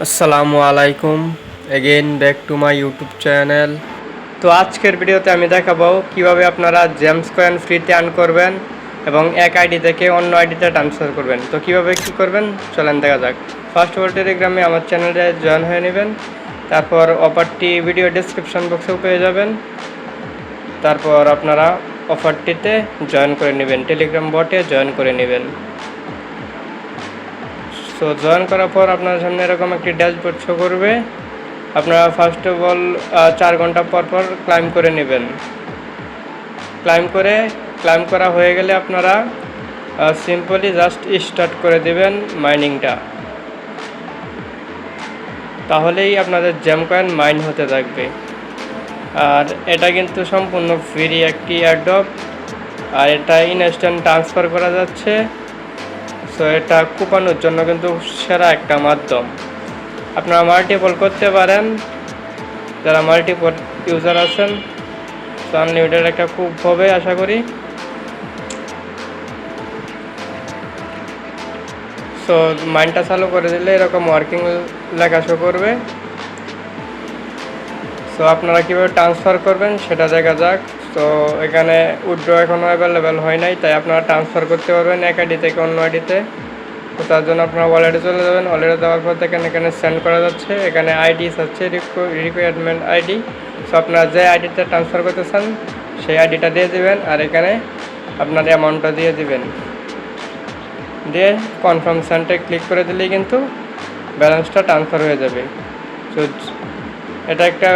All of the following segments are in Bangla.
আসসালামু আলাইকুম again back to my YouTube channel. তো আজকের ভিডিওতে আমি দেখাবো কিভাবে আপনারা জেমস কয়েন ফ্রিতে আর্ন করবেন এবং এক আইডি থেকে অন্য আইডিতে ট্রান্সফার করবেন। তো কিভাবে কি করবেন চলেন দেখা যাক। ফার্স্ট অফ অল টেলিগ্রামে আমার চ্যানেলে জয়েন হয়ে নেবেন, তারপর অফারটি ভিডিও ডেসক্রিপশন বক্সেও পেয়ে যাবেন। তারপর আপনারা অফারটিতে জয়েন করে নেবেন, টেলিগ্রাম বটে জয়েন করে নেবেন। সো জয়েন করার পর আপনার সামনে এরকম একটি ড্যাশবোর্ড শো করবে। আপনারা ফার্স্ট অফ অল 4 ঘন্টা পর পর ক্লাইম করে নেবেন। ক্লাইম করা হয়ে গেলে আপনারা সিম্পলি জাস্ট স্টার্ট করে দেবেন মাইনিংটা, তাহলেই আপনাদের জেম কয়েন মাইন হতে থাকবে। আর এটা কিন্তু সম্পূর্ণ ফ্রি একটি এয়ারড্রপ, আর এটা ইনস্ট্যান্ট ট্রান্সফার করা যাচ্ছে। সো এটা কুপানোর জন্য কিন্তু সেরা একটা মাধ্যম। আপনারা মাল্টিপল করতে পারেন, যারা মাল্টিপল ইউজার আছেন। সো আনলিমিটেড একটা কুপ হবে আশা করি। সো মাইন্ডটা চালু করে দিলে এরকম ওয়ার্কিং লেখা শো করবে। সো আপনারা কীভাবে ট্রান্সফার করবেন সেটা দেখা যাক। তো এখানে উইথড্র এখনও অ্যাভেলেবেল হয় নাই, তাই আপনারা ট্রান্সফার করতে পারবেন এক আইডি থেকে অন্য আইডিতে। তো তার জন্য আপনারা ওয়ালেটে চলে যাবেন। ওয়ালেটে দেওয়ার পর দেখেন এখানে সেন্ড করা যাচ্ছে, এখানে আইডি আছে রিকোয়ারমেন্ট আইডি। সো আপনারা যে আইডিতে ট্রান্সফার করতে চান সেই আইডিটা দিয়ে দেবেন, আর এখানে আপনার অ্যামাউন্টটা দিয়ে দিবেন। দিয়ে কনফার্ম সেন্ডে ক্লিক করে দিলেই কিন্তু ব্যালেন্সটা ট্রান্সফার হয়ে যাবে। সো এটা একটা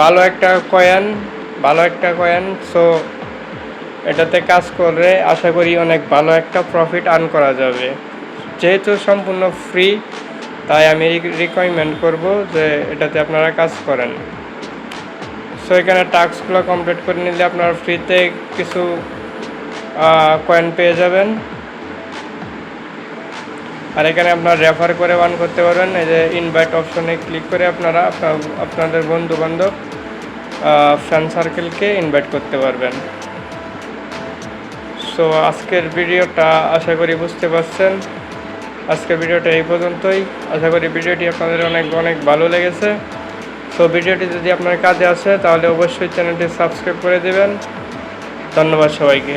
ভালো একটা কয়েন। সো এটাতে কাজ করে আশা করি অনেক ভালো একটা প্রফিট আর্ন করা যাবে। যেহেতু সম্পূর্ণ ফ্রি, তাই আমি রিকমেন্ড করব যে এটাতে আপনারা কাজ করেন। সো এখানে টাস্কগুলো কমপ্লিট করে নিলে আপনারা ফ্রিতে কিছু কয়েন পেয়ে যাবেন। আর এখানে আপনারা রেফার করে ওয়ান করতে পারবেন। এই যে ইনভাইট অপশনে ক্লিক করে আপনারা আপনাদের বন্ধুবান্ধব ফ্রেন্ড সার্কেলকে ইনভাইট করতে পারবেন। সো আজকের ভিডিওটা আশা করি বুঝতে পারছেন। আজকের ভিডিওটা এই পর্যন্তই। আশা করি ভিডিওটি আপনাদের অনেক অনেক ভালো লেগেছে। সো ভিডিওটি যদি আপনার কাজে আসে তাহলে অবশ্যই চ্যানেলটি সাবস্ক্রাইব করে দেবেন। ধন্যবাদ সবাইকে।